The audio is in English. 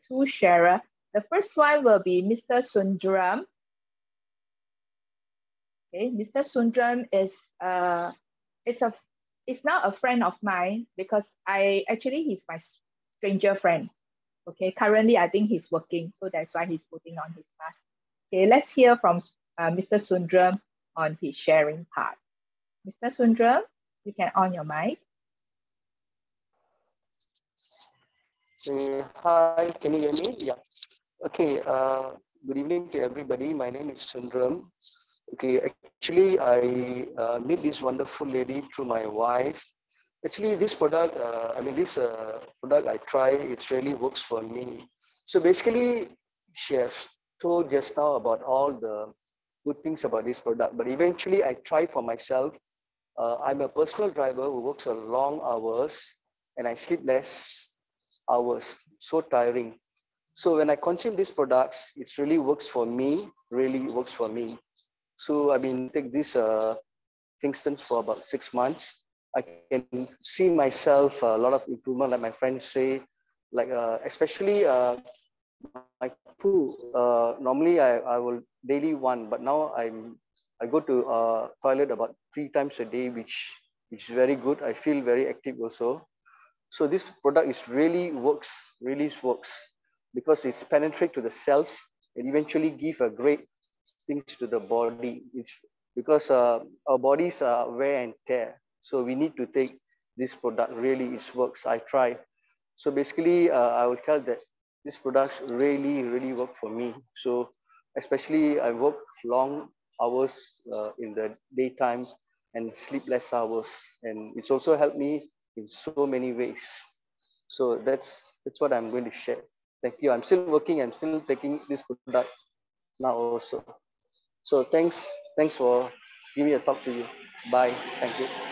two sharers. The first one will be Mr. Sundaram. Okay, Mr. Sundaram is now a friend of mine because he's my stranger friend. Okay, currently I think he's working, so that's why he's putting on his mask. Okay, let's hear from Mr. Sundaram on his sharing part. Mr. Sundaram, you can on your mic. Hi, can you hear me? Yeah. Okay, good evening to everybody. My name is Sundaram. Okay, actually, I met this wonderful lady through my wife. Actually, this product, product I try, it really works for me. So basically, she has told just now about all the good things about this product, but eventually I try for myself. I'm a personal driver who works a long hours and I sleep less hours, so tiring. So when I consume these products, it really works for me, So I've been take this Kingston's for about 6 months. I can see myself a lot of improvement, like my friends say, like especially my poo. Normally I will daily one, but now I go to toilet about 3 times a day, which is very good. I feel very active also. So this product is really works because it's penetrate to the cells and eventually give a great things to the body. It's because our bodies are wear and tear. So we need to take this product. Really, it works. I try. So basically, I would tell that this products really work for me. So especially I work long hours in the daytime and sleep less hours, and it's also helped me in so many ways. So that's what I'm going to share. Thank you. I'm still working. I'm still taking this product now also. So thanks for giving me a talk to you. Bye. Thank you.